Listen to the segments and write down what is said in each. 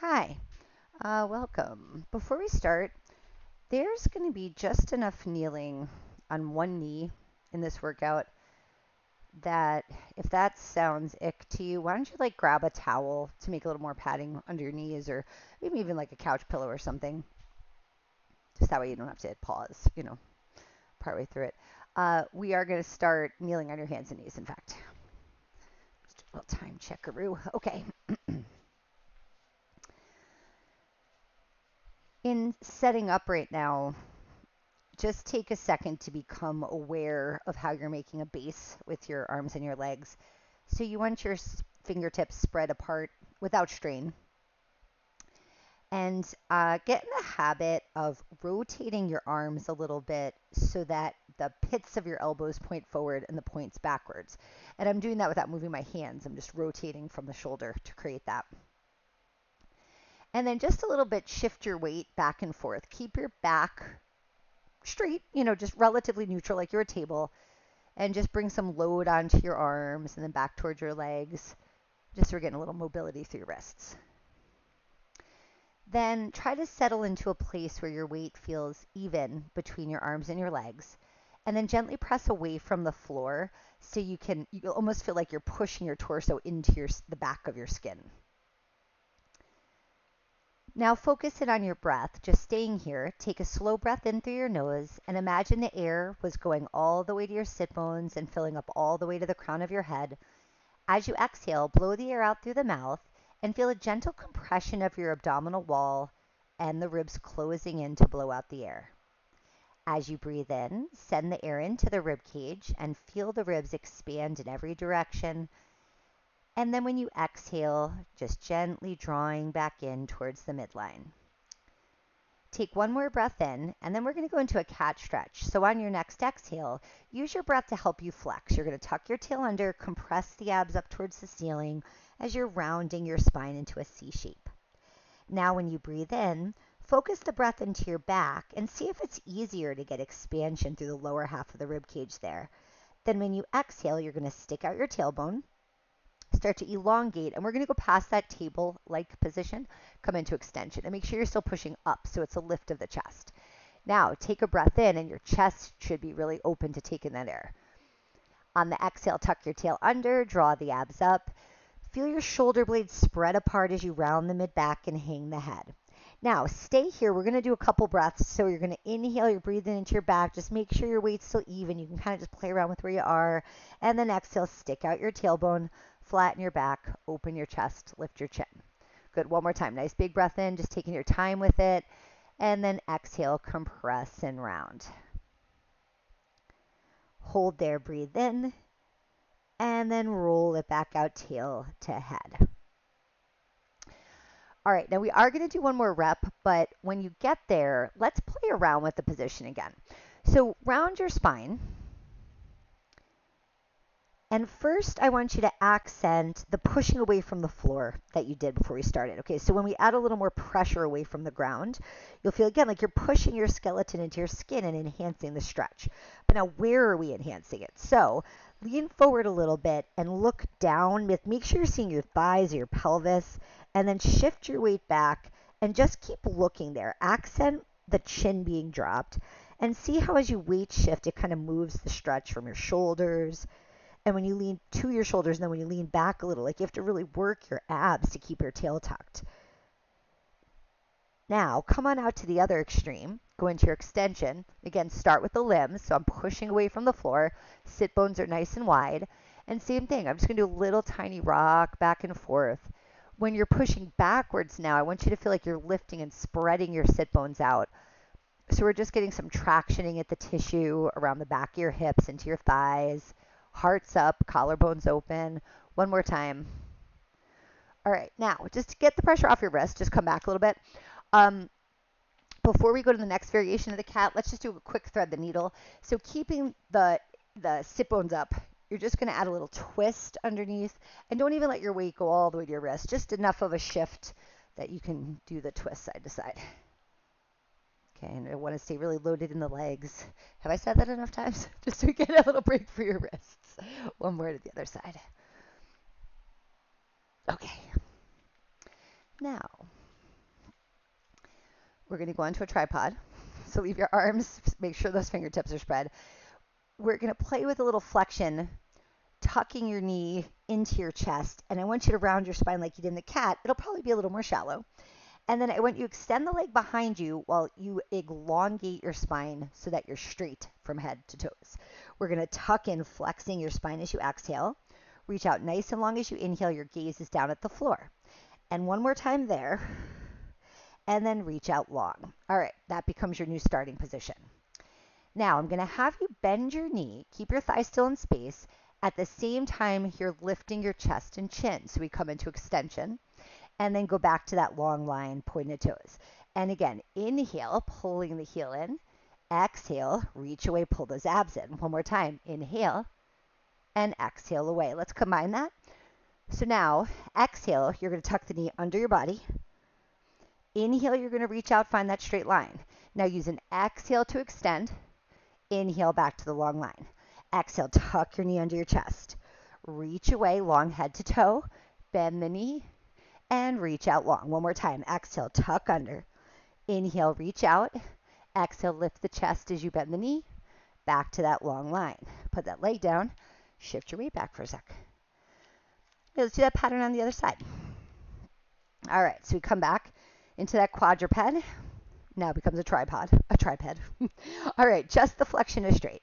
Hi, welcome. Before we start, there's going to be just enough kneeling on one knee in this workout that if that sounds ick to you, why don't you grab a towel to make a little more padding under your knees or maybe even like a couch pillow or something. Just that way you don't have to hit pause, partway through it. We are going to start kneeling on your hands and knees, in fact. Just a little time checkaroo. Okay. In setting up right now, just take a second to become aware of how you're making a base with your arms and your legs. So you want your fingertips spread apart without strain. And get in the habit of rotating your arms a little bit so that the pits of your elbows point forward and the points backwards. And I'm doing that without moving my hands. I'm just rotating from the shoulder to create that. And then just a little bit shift your weight back and forth. Keep your back straight, just relatively neutral like you're a table, and just bring some load onto your arms and then back towards your legs, just so we're getting a little mobility through your wrists. Then try to settle into a place where your weight feels even between your arms and your legs, and then gently press away from the floor so you almost feel like you're pushing your torso into the back of your skin. Now focus in on your breath, just staying here. Take a slow breath in through your nose and imagine the air was going all the way to your sit bones and filling up all the way to the crown of your head. As you exhale, blow the air out through the mouth and feel a gentle compression of your abdominal wall and the ribs closing in to blow out the air. As you breathe in, send the air into the rib cage and feel the ribs expand in every direction. And then when you exhale, just gently drawing back in towards the midline. Take one more breath in, and then we're going to go into a cat stretch. So on your next exhale, use your breath to help you flex. You're going to tuck your tail under, compress the abs up towards the ceiling as you're rounding your spine into a C shape. Now when you breathe in, focus the breath into your back and see if it's easier to get expansion through the lower half of the rib cage there. Then when you exhale, you're going to stick out your tailbone, start to elongate, and we're going to go past that table-like position, come into extension, and make sure you're still pushing up so it's a lift of the chest. Now take a breath in, and your chest should be really open to take in that air. On the exhale, tuck your tail under, draw the abs up. Feel your shoulder blades spread apart as you round the mid-back and hang the head. Now stay here. We're going to do a couple breaths. So you're going to inhale, you're breathing into your back. Just make sure your weight's still even. You can kind of just play around with where you are. And then exhale, stick out your tailbone, flatten your back, open your chest, lift your chin. Good. One more time. Nice big breath in, just taking your time with it. And then exhale, compress and round. Hold there, breathe in, and then roll it back out tail to head. All right, now we are going to do one more rep, but when you get there, let's play around with the position again. So round your spine. And first, I want you to accent the pushing away from the floor that you did before we started. Okay, so when we add a little more pressure away from the ground, you'll feel again like you're pushing your skeleton into your skin and enhancing the stretch. But now, where are we enhancing it? So lean forward a little bit and look down. Make sure you're seeing your thighs or your pelvis, and then shift your weight back and just keep looking there. Accent the chin being dropped, and see how as you weight shift, it kind of moves the stretch from your shoulders. And when you lean to your shoulders, and then when you lean back a little, like you have to really work your abs to keep your tail tucked. Now, come on out to the other extreme. Go into your extension. Again, start with the limbs. So I'm pushing away from the floor. Sit bones are nice and wide. And same thing, I'm just going to do a little tiny rock back and forth. When you're pushing backwards now, I want you to feel like you're lifting and spreading your sit bones out. So we're just getting some tractioning at the tissue around the back of your hips into your thighs. Hearts up, collarbones open. One more time. All right, now just to get the pressure off your wrist, just come back a little bit. Before we go to the next variation of the cat, let's just do a quick thread the needle. So keeping the sit bones up, you're just going to add a little twist underneath, and don't even let your weight go all the way to your wrist. Just enough of a shift that you can do the twist side to side. Okay, and I want to stay really loaded in the legs. Have I said that enough times? Just so you get a little break for your wrists. One more to the other side. Okay. Now, we're going to go onto a tripod. So leave your arms, make sure those fingertips are spread. We're going to play with a little flexion, tucking your knee into your chest. And I want you to round your spine like you did in the cat. It'll probably be a little more shallow. And then I want you to extend the leg behind you while you elongate your spine so that you're straight from head to toes. We're going to tuck in, flexing your spine as you exhale. Reach out nice and long as you inhale. Your gaze is down at the floor. And one more time there. And then reach out long. All right, that becomes your new starting position. Now I'm going to have you bend your knee, keep your thigh still in space. At the same time, you're lifting your chest and chin. So we come into extension and then go back to that long line, pointed toes. And again, inhale, pulling the heel in. Exhale, reach away, pull those abs in. One more time, inhale and exhale away. Let's combine that. So now, exhale, you're going to tuck the knee under your body. Inhale, you're going to reach out, find that straight line. Now use an exhale to extend. Inhale back to the long line. Exhale, tuck your knee under your chest. Reach away, long head to toe. Bend the knee and reach out long. One more time. Exhale, tuck under. Inhale, reach out. Exhale, lift the chest as you bend the knee. Back to that long line. Put that leg down. Shift your weight back for a sec. Okay, let's do that pattern on the other side. All right, so we come back into that quadruped. Now becomes a tripod. All right, just the flexion is straight.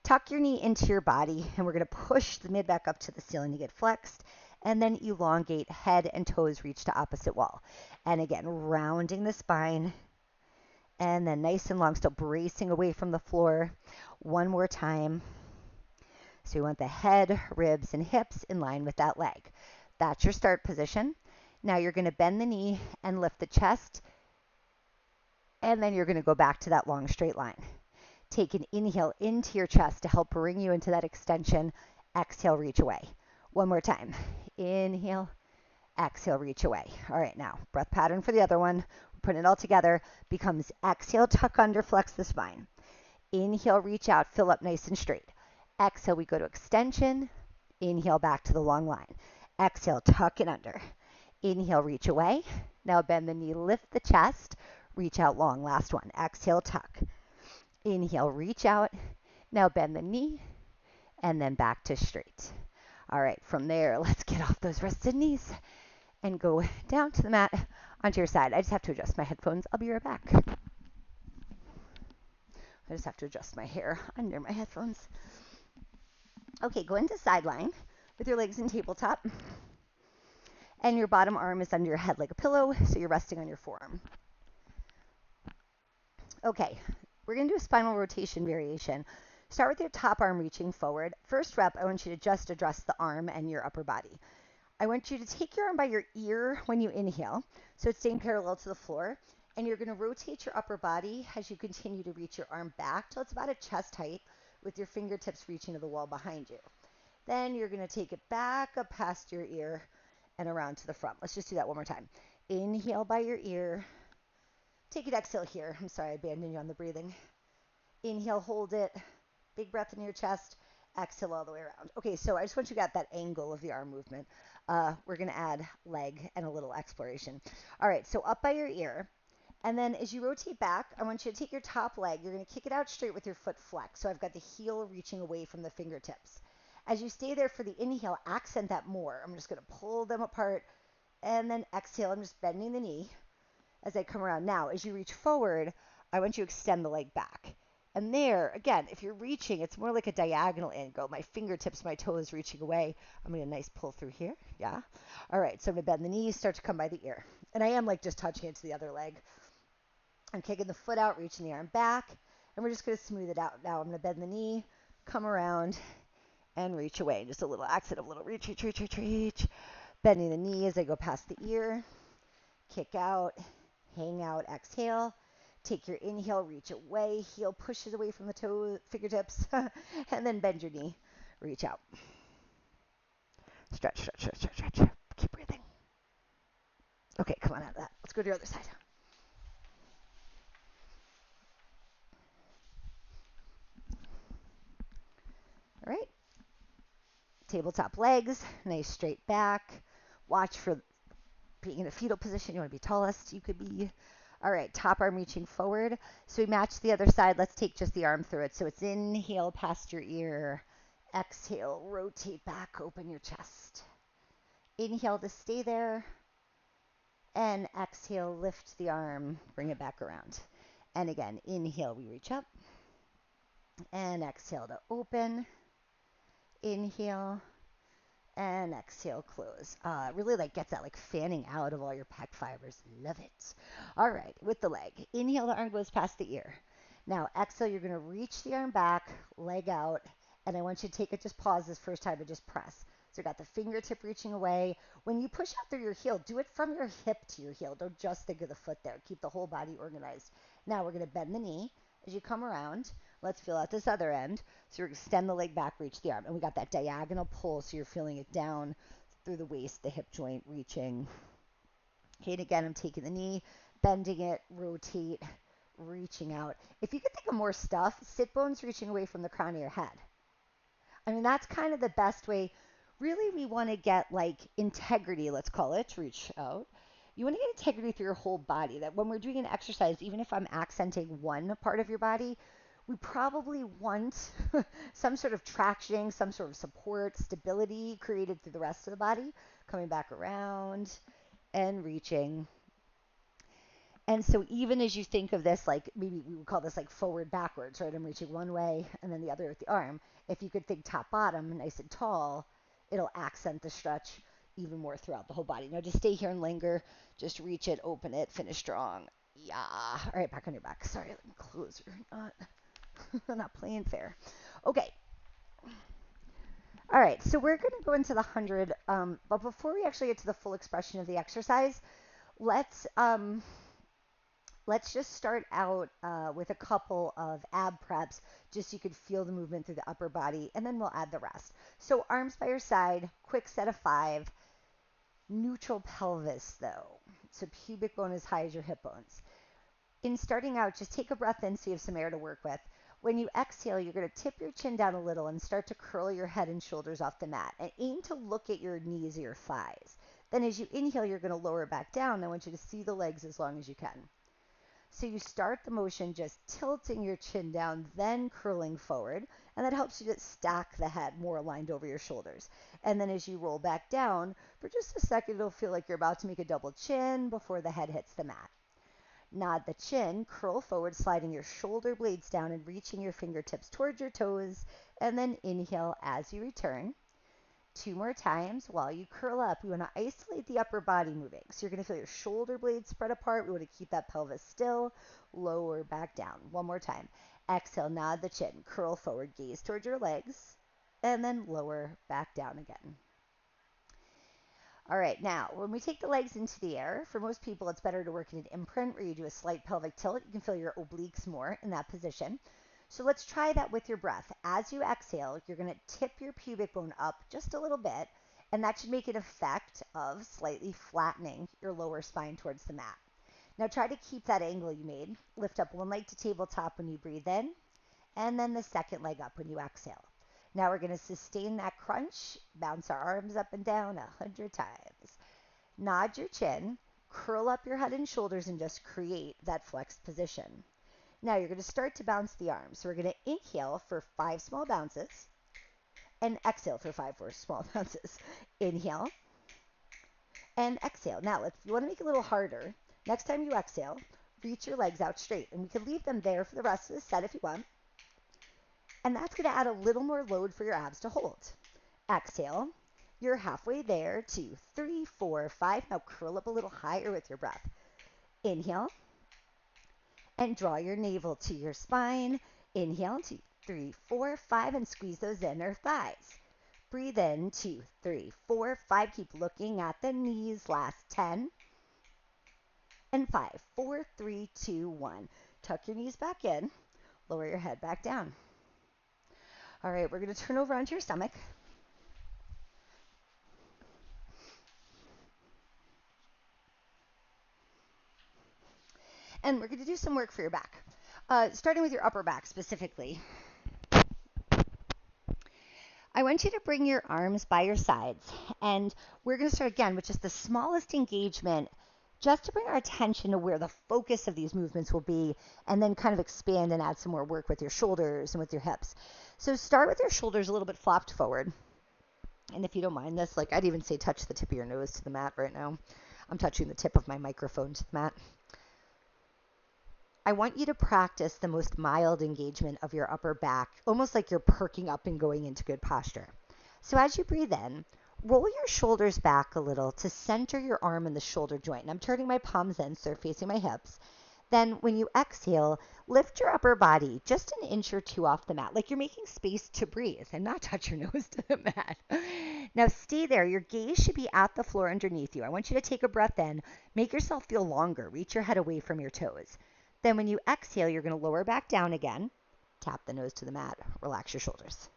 Tuck your knee into your body, and we're going to push the mid back up to the ceiling to get flexed, and then elongate, head and toes reach to opposite wall. And again, rounding the spine, and then nice and long, still bracing away from the floor. One more time. So you want the head, ribs, and hips in line with that leg. That's your start position. Now you're going to bend the knee and lift the chest, and then you're going to go back to that long straight line. Take an inhale into your chest to help bring you into that extension. Exhale, reach away. One more time. Inhale, exhale, reach away. All right, now breath pattern for the other one. We're putting it all together. Becomes exhale, tuck under, flex the spine. Inhale, reach out, fill up nice and straight. Exhale, we go to extension. Inhale, back to the long line. Exhale, tuck it under. Inhale, reach away. Now bend the knee, lift the chest, reach out long. Last one. Exhale, tuck. Inhale, reach out. Now bend the knee, and then back to straight. All right, from there, let's get off those rested knees and go down to the mat onto your side. I just have to adjust my headphones. I'll be right back. I just have to adjust my hair under my headphones. Okay, go into side lying with your legs in tabletop. And your bottom arm is under your head like a pillow, so you're resting on your forearm. Okay, we're going to do a spinal rotation variation. Start with your top arm reaching forward. First rep, I want you to just address the arm and your upper body. I want you to take your arm by your ear when you inhale, so it's staying parallel to the floor, and you're going to rotate your upper body as you continue to reach your arm back till it's about a chest height with your fingertips reaching to the wall behind you. Then you're going to take it back up past your ear and around to the front. Let's just do that one more time. Inhale by your ear. Take it, exhale here. I'm sorry, I abandoned you on the breathing. Inhale, hold it. Big breath in your chest. Exhale all the way around. Okay, so I just want you to get that angle of the arm movement. We're going to add leg and a little exploration. All right, so up by your ear. And then as you rotate back, I want you to take your top leg. You're going to kick it out straight with your foot flexed. So I've got the heel reaching away from the fingertips. As you stay there for the inhale, accent that more. I'm just going to pull them apart and then exhale. I'm just bending the knee as I come around. Now, as you reach forward, I want you to extend the leg back. And there, again, if you're reaching, it's more like a diagonal angle. My fingertips, my toes reaching away. I'm going to nice pull through here. Yeah. All right, so I'm going to bend the knees, start to come by the ear. And I am like just touching it to the other leg. I'm kicking the foot out, reaching the arm back. And we're just going to smooth it out. Now I'm going to bend the knee, come around, and reach away. Just a little accent of a little reach. Bending the knee as I go past the ear. Kick out, hang out, exhale. Take your inhale, reach away. Heel pushes away from the toe, fingertips. And then bend your knee, reach out. Stretch. Keep breathing. Okay, come on out of that. Let's go to your other side. All right. Tabletop legs, nice straight back. Watch for being in a fetal position. You want to be tallest you could be. All right, top arm reaching forward. So we match the other side. Let's take just the arm through it. So it's inhale past your ear. Exhale, rotate back, open your chest. Inhale to stay there. And exhale, lift the arm, bring it back around. And again, inhale, we reach up. And exhale to open. Inhale. And exhale, close. Really like gets that like fanning out of all your pec fibers. Love it. All right, with the leg. Inhale, the arm goes past the ear. Now exhale, you're going to reach the arm back, leg out, and I want you to take it, just pause this first time and just press. So you got the fingertip reaching away. When you push out through your heel, do it from your hip to your heel. Don't just think of the foot there. Keep the whole body organized. Now we're going to bend the knee as you come around. Let's feel out this other end. So you're extend the leg back, reach the arm. And we got that diagonal pull, so you're feeling it down through the waist, the hip joint, reaching. Okay, and again, I'm taking the knee, bending it, rotate, reaching out. If you could think of more stuff, sit bones reaching away from the crown of your head. I mean, that's kind of the best way. Really, we want to get like integrity, let's call it, to reach out. You want to get integrity through your whole body. That when we're doing an exercise, even if I'm accenting one part of your body, we probably want some sort of traction, some sort of support, stability created through the rest of the body, coming back around and reaching. And so even as you think of this, like maybe we would call this like forward backwards, right? I'm reaching one way and then the other with the arm. If you could think top bottom, nice and tall, it'll accent the stretch even more throughout the whole body. Now just stay here and linger. Just reach it, open it, finish strong. Yeah. All right, back on your back. Sorry, let me close. Not playing fair. Okay. All right, so we're going to go into the 100, but before we actually get to the full expression of the exercise, let's let's just start out with a couple of ab preps, just so you could feel the movement through the upper body, and then we'll add the rest. So arms by your side, quick set of 5, neutral pelvis though, so pubic bone as high as your hip bones. In starting out, just take a breath in so you have some air to work with. When you exhale, you're going to tip your chin down a little and start to curl your head and shoulders off the mat. And aim to look at your knees or your thighs. Then as you inhale, you're going to lower back down. I want you to see the legs as long as you can. So you start the motion just tilting your chin down, then curling forward. And that helps you to stack the head more aligned over your shoulders. And then as you roll back down, for just a second, it'll feel like you're about to make a double chin before the head hits the mat. Nod the chin, curl forward, sliding your shoulder blades down and reaching your fingertips towards your toes, and then inhale as you return. 2 more times while you curl up. We want to isolate the upper body moving. So you're going to feel your shoulder blades spread apart. We want to keep that pelvis still. Lower back down. 1 more time. Exhale, nod the chin, curl forward, gaze towards your legs, and then lower back down again. All right, now when we take the legs into the air, for most people it's better to work in an imprint where you do a slight pelvic tilt. You can feel your obliques more in that position. So let's try that with your breath. As you exhale, you're going to tip your pubic bone up just a little bit, and that should make an effect of slightly flattening your lower spine towards the mat. Now try to keep that angle you made. Lift up one leg to tabletop when you breathe in, and then the second leg up when you exhale. Now we're going to sustain that crunch, bounce our arms up and down 100 times. Nod your chin, curl up your head and shoulders, and just create that flexed position. Now you're going to start to bounce the arms. So we're going to inhale for 5 small bounces and exhale for 5 more small bounces. Inhale and exhale. Now, if you want to make it a little harder, next time you exhale, reach your legs out straight. And we can leave them there for the rest of the set if you want. And that's going to add a little more load for your abs to hold. Exhale. You're halfway there. 2, 3, 4, 5. Now curl up a little higher with your breath. Inhale. And draw your navel to your spine. Inhale. 2, 3, 4, 5. And squeeze those inner thighs. Breathe in. 2, 3, 4, 5. Keep looking at the knees. Last 10. And 5, 4, 3, 2, 1. Tuck your knees back in. Lower your head back down. All right, we're going to turn over onto your stomach. And we're going to do some work for your back, starting with your upper back specifically. I want you to bring your arms by your sides, and we're going to start again with just the smallest engagement just to bring our attention to where the focus of these movements will be, and then kind of expand and add some more work with your shoulders and with your hips. So start with your shoulders a little bit flopped forward. And if you don't mind this, like I'd even say touch the tip of your nose to the mat right now. I'm touching the tip of my microphone to the mat. I want you to practice the most mild engagement of your upper back, almost like you're perking up and going into good posture. So as you breathe in, roll your shoulders back a little to center your arm in the shoulder joint. And I'm turning my palms in so they're facing my hips. Then when you exhale, lift your upper body just an inch or two off the mat, like you're making space to breathe and not touch your nose to the mat. Now stay there. Your gaze should be at the floor underneath you. I want you to take a breath in. Make yourself feel longer. Reach your head away from your toes. Then when you exhale, you're going to lower back down again. Tap the nose to the mat. Relax your shoulders.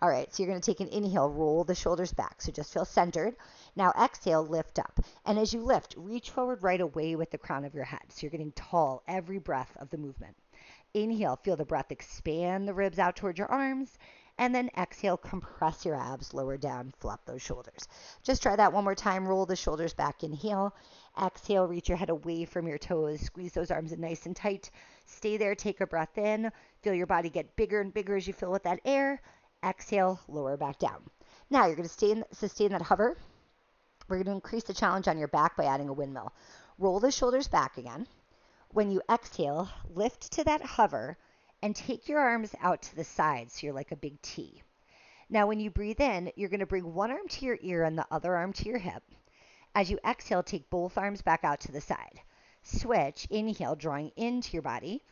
All right, so you're going to take an inhale, roll the shoulders back. So just feel centered. Now exhale, lift up. And as you lift, reach forward right away with the crown of your head. So you're getting tall every breath of the movement. Inhale, feel the breath expand the ribs out towards your arms. And then exhale, compress your abs, lower down, flop those shoulders. Just try that one more time. Roll the shoulders back. Inhale. Exhale, reach your head away from your toes. Squeeze those arms in nice and tight. Stay there. Take a breath in. Feel your body get bigger and bigger as you fill with that air. Exhale, lower back down. Now you're going to sustain that hover. We're going to increase the challenge on your back by adding a windmill. Roll the shoulders back again. When you exhale, lift to that hover and take your arms out to the side so you're like a big T. Now when you breathe in, you're going to bring one arm to your ear and the other arm to your hip. As you exhale, take both arms back out to the side. Switch, inhale, drawing into your body.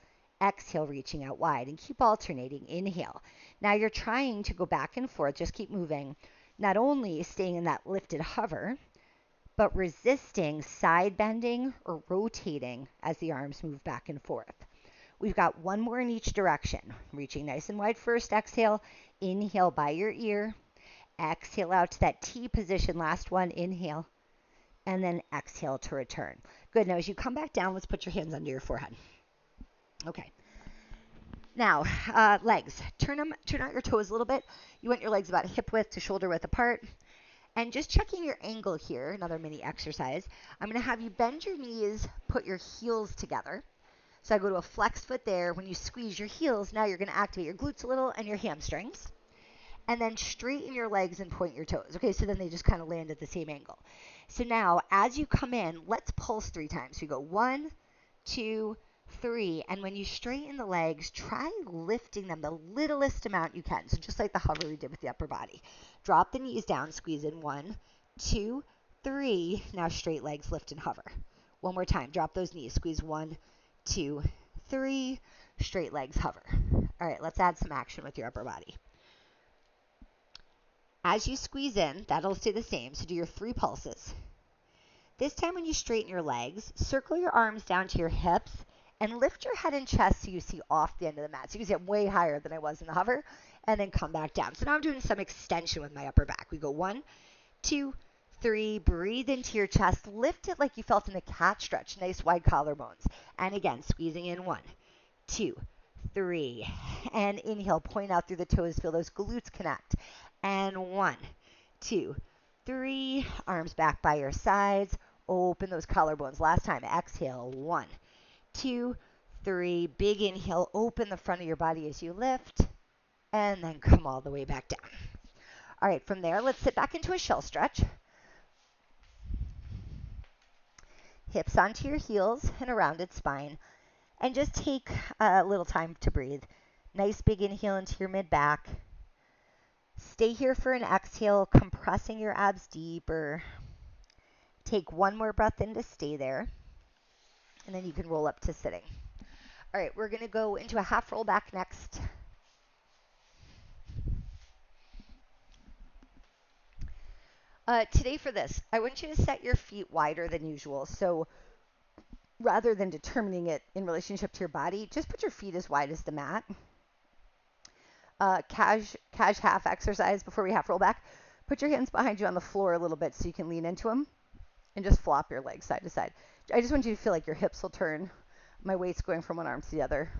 Exhale, reaching out wide, and keep alternating. Inhale. Now you're trying to go back and forth. Just keep moving. Not only staying in that lifted hover, but resisting side bending or rotating as the arms move back and forth. We've got one more in each direction. Reaching nice and wide first. Exhale. Inhale by your ear. Exhale out to that T position. Last one. Inhale. And then exhale to return. Good. Now as you come back down, let's put your hands under your forehead. Okay. Now, legs. Turn out your toes a little bit. You want your legs about hip width to shoulder width apart. And just checking your angle here, another mini exercise. I'm going to have you bend your knees, put your heels together. So I go to a flexed foot there. When you squeeze your heels, now you're going to activate your glutes a little and your hamstrings. And then straighten your legs and point your toes. Okay, so then they just kind of land at the same angle. So now, as you come in, let's pulse 3 times. So you go 1, 2, 3. And when you straighten the legs, try lifting them the littlest amount you can. So just like the hover we did with the upper body. Drop the knees down, squeeze in 1, 2, 3. Now straight legs, lift and hover. One more time. Drop those knees. Squeeze 1, 2, 3. Straight legs, hover. All right, let's add some action with your upper body. As you squeeze in, that'll stay the same. So do your 3 pulses. This time when you straighten your legs, circle your arms down to your hips and lift your head and chest so you see off the end of the mat. So you can see I'm way higher than I was in the hover, and then come back down. So now I'm doing some extension with my upper back. We go 1, 2, 3. Breathe into your chest. Lift it like you felt in a cat stretch. Nice wide collarbones. And again, squeezing in 1, 2, 3. And inhale, point out through the toes. Feel those glutes connect. And 1, 2, 3. Arms back by your sides. Open those collarbones. Last time. Exhale. 1, 2, 3. Big inhale. Open the front of your body as you lift. And then come all the way back down. All right. From there, let's sit back into a shell stretch. Hips onto your heels and a rounded spine. And just take a little time to breathe. Nice big inhale into your mid-back. Stay here for an exhale, compressing your abs deeper. Take one more breath in to stay there. And then you can roll up to sitting. All right, we're going to go into a half roll back next. Today for this, I want you to set your feet wider than usual. So rather than determining it in relationship to your body, just put your feet as wide as the mat. Cash half exercise before we half roll back. Put your hands behind you on the floor a little bit so you can lean into them. And just flop your legs side to side. I just want you to feel like your hips will turn. My weight's going from one arm to the other.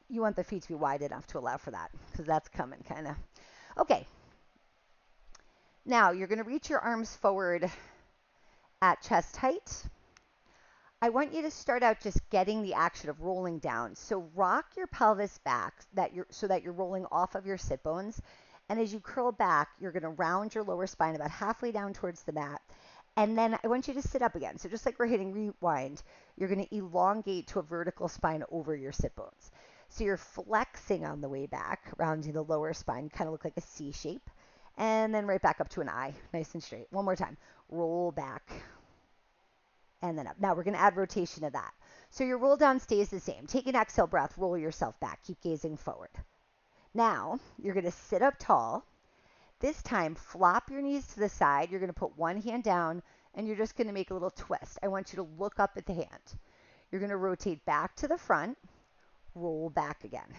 You want the feet to be wide enough to allow for that, because that's coming, kind of. Okay. Now, you're going to reach your arms forward At chest height, I want you to start out just getting the action of rolling down. So rock your pelvis back so that you're rolling off of your sit bones. And as you curl back, you're going to round your lower spine about halfway down towards the mat. And then I want you to sit up again. So just like we're hitting rewind, you're going to elongate to a vertical spine over your sit bones. So you're flexing on the way back, rounding the lower spine, kind of look like a C shape. And then right back up to an I, nice and straight. One more time. Roll back and then up. Now we're going to add rotation to that. So your roll down stays the same. Take an exhale breath, roll yourself back, keep gazing forward. Now you're going to sit up tall. This time, flop your knees to the side. You're going to put one hand down and you're just going to make a little twist. I want you to look up at the hand. You're going to rotate back to the front, roll back again.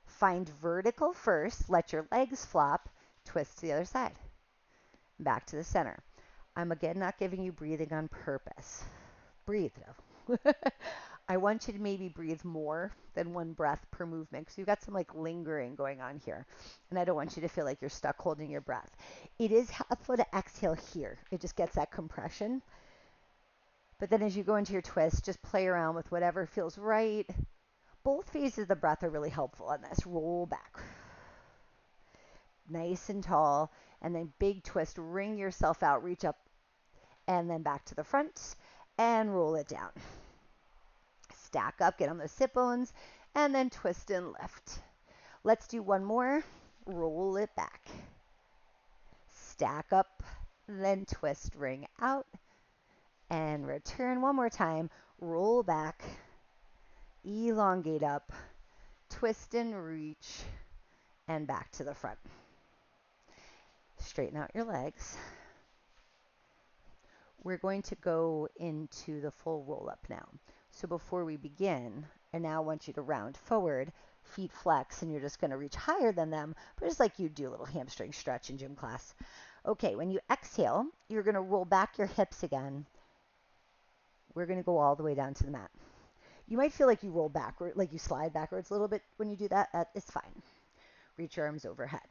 Find vertical first, let your legs flop, twist to the other side. Back to the center. I'm again not giving you breathing on purpose. Breathe though. I want you to maybe breathe more than one breath per movement because you've got some like lingering going on here. And I don't want you to feel like you're stuck holding your breath. It is helpful to exhale here. It just gets that compression. But then as you go into your twist, just play around with whatever feels right. Both phases of the breath are really helpful on this. Roll back. Nice and tall. And then big twist. Wring yourself out. Reach up and then back to the front and roll it down. Stack up, get on those sit bones, and then twist and lift. Let's do one more. Roll it back. Stack up, then twist, ring out, and return one more time. Roll back, elongate up, twist and reach, and back to the front. Straighten out your legs. We're going to go into the full roll up now. So before we begin, I now want you to round forward, feet flex, and you're just going to reach higher than them, but just like you do a little hamstring stretch in gym class. Okay, when you exhale, you're going to roll back your hips again. We're going to go all the way down to the mat. You might feel like you roll backward, like you slide backwards a little bit when you do that. That is fine. Reach your arms overhead.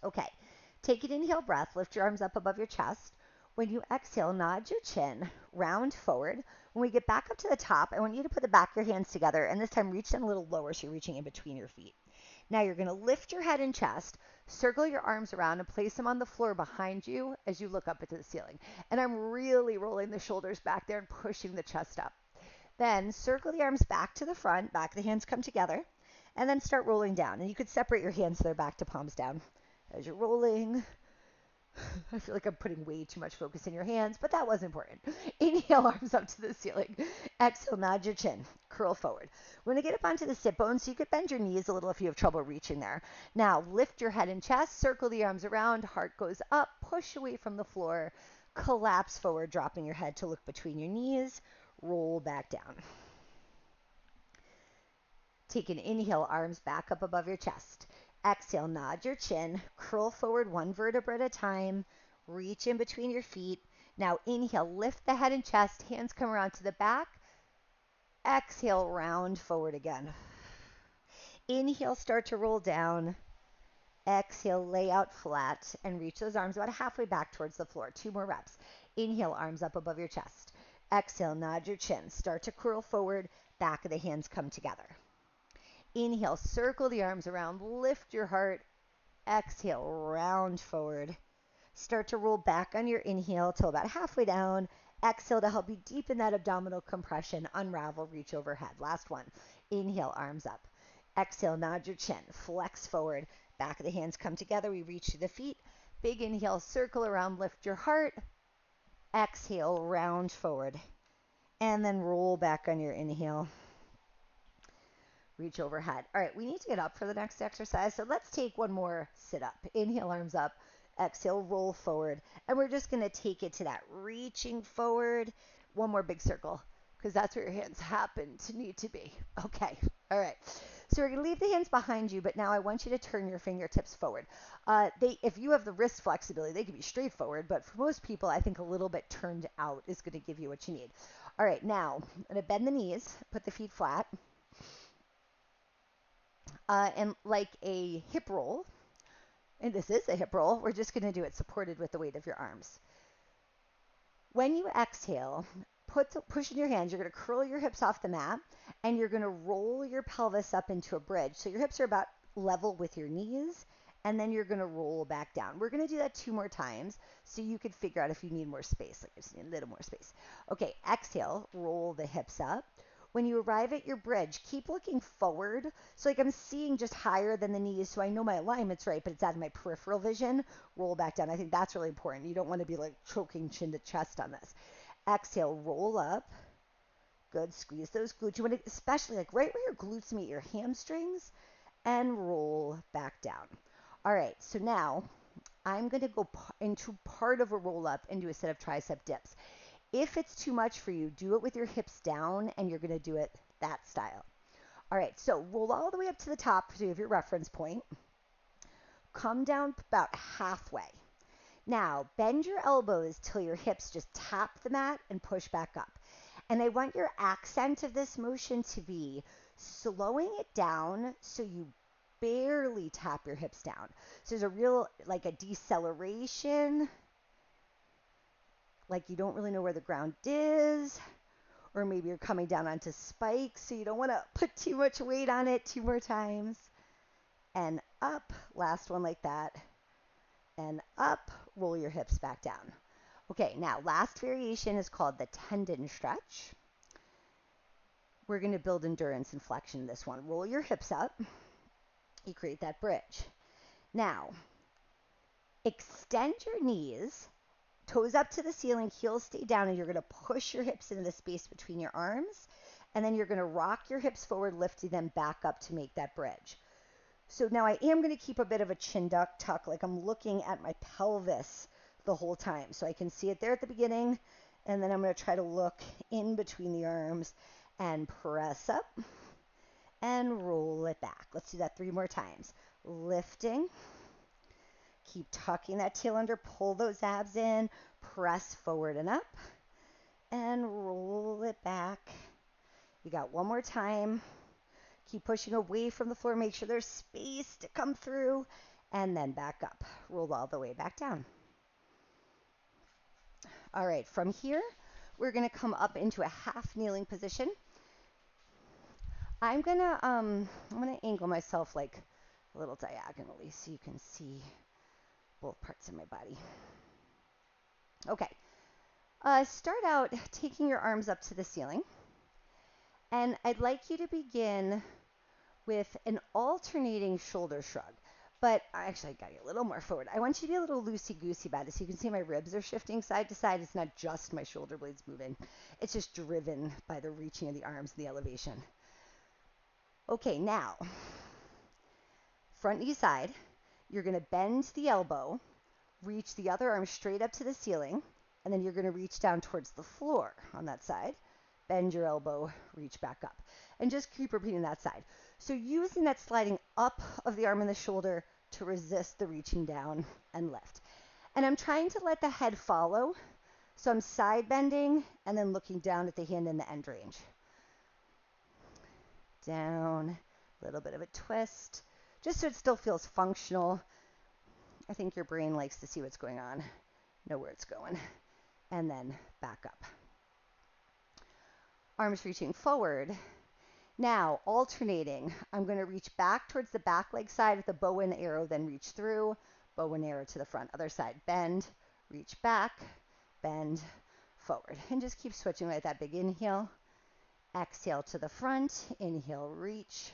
Okay, take an inhale breath, lift your arms up above your chest. When you exhale, nod your chin, round forward. When we get back up to the top, I want you to put the back of your hands together, and this time reach them a little lower so you're reaching in between your feet. Now you're going to lift your head and chest, circle your arms around, and place them on the floor behind you as you look up into the ceiling. And I'm really rolling the shoulders back there and pushing the chest up. Then circle the arms back to the front, back of the hands come together, and then start rolling down. And you could separate your hands so they're back to palms down. As you're rolling, I feel like I'm putting way too much focus in your hands, but that was important. Inhale, arms up to the ceiling. Exhale, nod your chin. Curl forward. We're going to get up onto the sit bones, so you could bend your knees a little if you have trouble reaching there. Now, lift your head and chest, circle the arms around, heart goes up, push away from the floor, collapse forward, dropping your head to look between your knees, roll back down. Take an inhale, arms back up above your chest. Exhale, nod your chin, curl forward one vertebra at a time, reach in between your feet. Now inhale, lift the head and chest, hands come around to the back. Exhale, round forward again. Inhale, start to roll down. Exhale, lay out flat and reach those arms about halfway back towards the floor. 2 more reps. Inhale, arms up above your chest. Exhale, nod your chin. Start to curl forward, back of the hands come together. Inhale, circle the arms around, lift your heart. Exhale, round forward. Start to roll back on your inhale till about halfway down. Exhale to help you deepen that abdominal compression. Unravel, reach overhead. Last one. Inhale, arms up. Exhale, nod your chin. Flex forward. Back of the hands come together. We reach to the feet. Big inhale, circle around, lift your heart. Exhale, round forward. And then roll back on your inhale. Reach overhead. All right, we need to get up for the next exercise, so let's take one more sit up. Inhale, arms up. Exhale, roll forward. And we're just going to take it to that reaching forward. One more big circle, because that's where your hands happen to need to be. Okay, all right. So we're going to leave the hands behind you, but now I want you to turn your fingertips forward. If you have the wrist flexibility, they can be straight forward, but for most people, I think a little bit turned out is going to give you what you need. All right, now I'm going to bend the knees, put the feet flat. And like a hip roll, and this is a hip roll, we're just going to do it supported with the weight of your arms. When you exhale, push in your hands. You're going to curl your hips off the mat, and you're going to roll your pelvis up into a bridge. So your hips are about level with your knees, and then you're going to roll back down. We're going to do that 2 more times so you could figure out if you need more space. Like I just need a little more space. Okay, exhale, roll the hips up. When you arrive at your bridge, keep looking forward. So like I'm seeing just higher than the knees, so I know my alignment's right, but it's out of my peripheral vision. Roll back down. I think that's really important. You don't want to be like choking chin to chest on this. Exhale, roll up. Good, squeeze those glutes. You want to, especially like right where your glutes meet your hamstrings, and roll back down. All right, so now I'm going to go into part of a roll up and do a set of tricep dips. If it's too much for you, do it with your hips down, and you're going to do it that style. All right, so roll all the way up to the top so you have your reference point. Come down about halfway. Now, bend your elbows till your hips just tap the mat and push back up. And I want your accent of this motion to be slowing it down so you barely tap your hips down. So there's a real, like a deceleration, like you don't really know where the ground is, or maybe you're coming down onto spikes, so you don't want to put too much weight on it. 2 more times. And up, last one like that. And up, roll your hips back down. Okay, now last variation is called the tendon stretch. We're going to build endurance and flexion in this one. Roll your hips up. You create that bridge. Now, extend your knees, toes up to the ceiling, heels stay down, and you're going to push your hips into the space between your arms. And then you're going to rock your hips forward, lifting them back up to make that bridge. So now I am going to keep a bit of a chin tuck, like I'm looking at my pelvis the whole time. So I can see it there at the beginning, and then I'm going to try to look in between the arms and press up and roll it back. Let's do that 3 more times. Lifting, keep tucking that tail under, pull those abs in, press forward and up, and roll it back. You got 1 more time. Keep pushing away from the floor. Make sure there's space to come through. And then back up. Roll all the way back down. All right, from here, we're going to come up into a half kneeling position. I'm going to angle myself like a little diagonally so you can see both parts of my body. Okay. Start out taking your arms up to the ceiling. And I'd like you to begin with an alternating shoulder shrug. But actually, I got you a little more forward. I want you to be a little loosey-goosey about it. So you can see my ribs are shifting side to side. It's not just my shoulder blades moving. It's just driven by the reaching of the arms and the elevation. Okay, now, front knee side. You're going to bend the elbow, reach the other arm straight up to the ceiling, and then you're going to reach down towards the floor on that side. Bend your elbow, reach back up. And just keep repeating that side. So using that sliding up of the arm and the shoulder to resist the reaching down and lift. And I'm trying to let the head follow. So I'm side bending and then looking down at the hand in the end range. Down, a little bit of a twist, just so it still feels functional. I think your brain likes to see what's going on, know where it's going. And then back up. Arms reaching forward. Now, alternating, I'm going to reach back towards the back leg side with a bow and arrow, then reach through, bow and arrow to the front. Other side, bend, reach back, bend, forward. And just keep switching like that. Big inhale, exhale to the front, inhale, reach,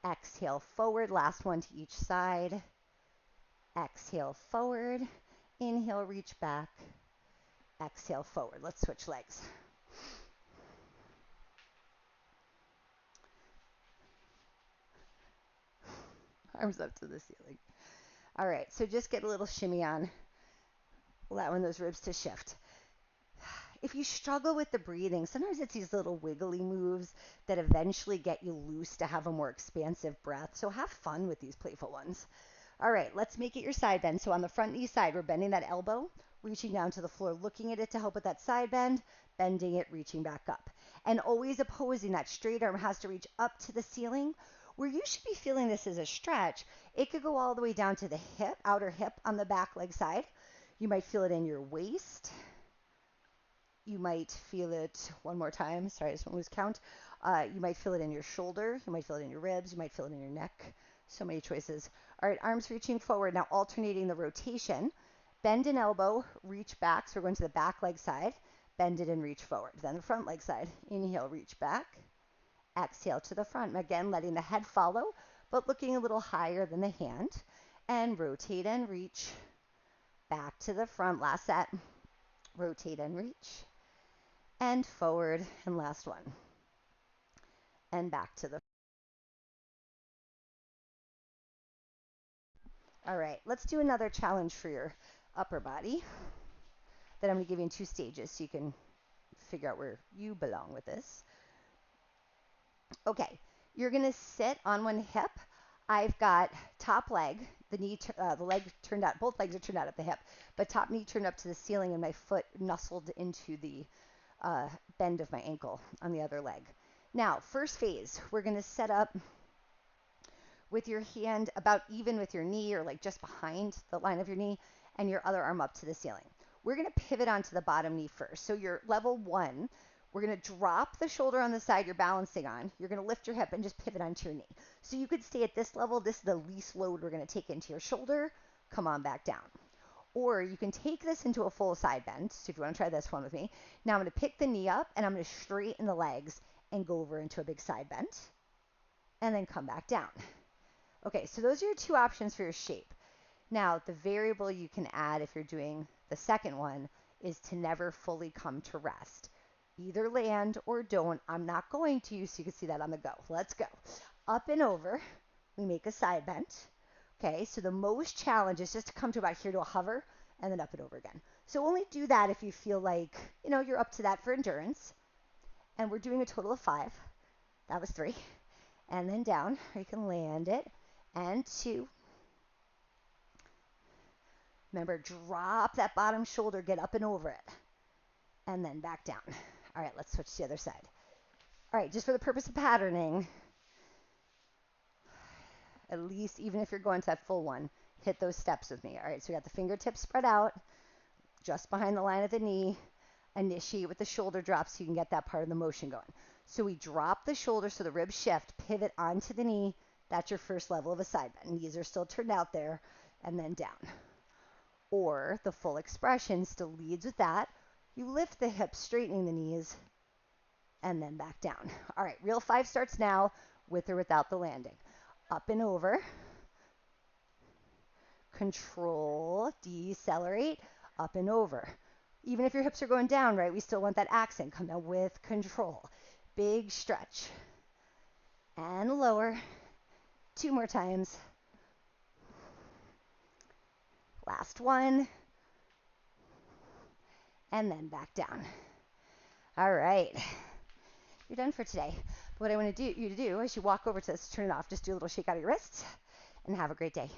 exhale, forward. Last one to each side. Exhale, forward, inhale, reach back, exhale, forward. Let's switch legs. Arms up to the ceiling. All right, so just get a little shimmy on, allowing those ribs to shift. If you struggle with the breathing, sometimes it's these little wiggly moves that eventually get you loose to have a more expansive breath. So have fun with these playful ones. All right, let's make it your side bend. So on the front knee side, we're bending that elbow, reaching down to the floor, looking at it to help with that side bend, bending it, reaching back up. And always opposing, that straight arm has to reach up to the ceiling. Where you should be feeling this as a stretch, it could go all the way down to the hip, outer hip on the back leg side. You might feel it in your waist. You might feel it one more time. Sorry, I just want to lose count. You might feel it in your shoulder. You might feel it in your ribs. You might feel it in your neck. So many choices. All right, arms reaching forward. Now alternating the rotation. Bend an elbow, reach back. So we're going to the back leg side. Bend it and reach forward. Then the front leg side. Inhale, reach back. Exhale to the front. Again, letting the head follow, but looking a little higher than the hand. And rotate and reach back to the front. Last set. Rotate and reach. And forward. And last one. And back to the. All right, let's do another challenge for your upper body that I'm going to give you in 2 stages so you can figure out where you belong with this. Okay, you're going to sit on one hip. I've got top leg, the leg turned out, both legs are turned out at the hip, but top knee turned up to the ceiling and my foot nestled into the bend of my ankle on the other leg. Now, first phase, we're going to set up with your hand about even with your knee or like just behind the line of your knee and your other arm up to the ceiling. We're going to pivot onto the bottom knee first. So your level 1, we're going to drop the shoulder on the side you're balancing on. You're going to lift your hip and just pivot onto your knee. So you could stay at this level. This is the least load we're going to take into your shoulder. Come on back down. Or you can take this into a full side bend. So if you want to try this one with me. Now I'm going to pick the knee up and I'm going to straighten the legs and go over into a big side bend. And then come back down. Okay, so those are your 2 options for your shape. Now, the variable you can add if you're doing the second one is to never fully come to rest. Either land or don't. I'm not going to, so you can see that on the go. Let's go. Up and over. We make a side bend. Okay, so the most challenge is just to come to about here to a hover and then up and over again. So only do that if you feel like, you're up to that for endurance. And we're doing a total of 5. That was 3. And then down. You can land it. And 2. Remember, drop that bottom shoulder, get up and over it. And then back down. All right, let's switch to the other side. All right, just for the purpose of patterning, at least even if you're going to that full one, hit those steps with me. All right, so we got the fingertips spread out, just behind the line of the knee. Initiate with the shoulder drop so you can get that part of the motion going. So we drop the shoulder so the ribs shift, pivot onto the knee. That's your first level of a side bend. Knees are still turned out there, and then down. Or the full expression still leads with that. You lift the hips, straightening the knees, and then back down. All right, real 5 starts now, with or without the landing. Up and over. Control, decelerate, up and over. Even if your hips are going down, right, we still want that accent. Come down with control. Big stretch. And lower. 2 more times. Last one. And then back down. All right. You're done for today. But what I want you to do as you walk over to this, turn it off, just do a little shake out of your wrists, and have a great day.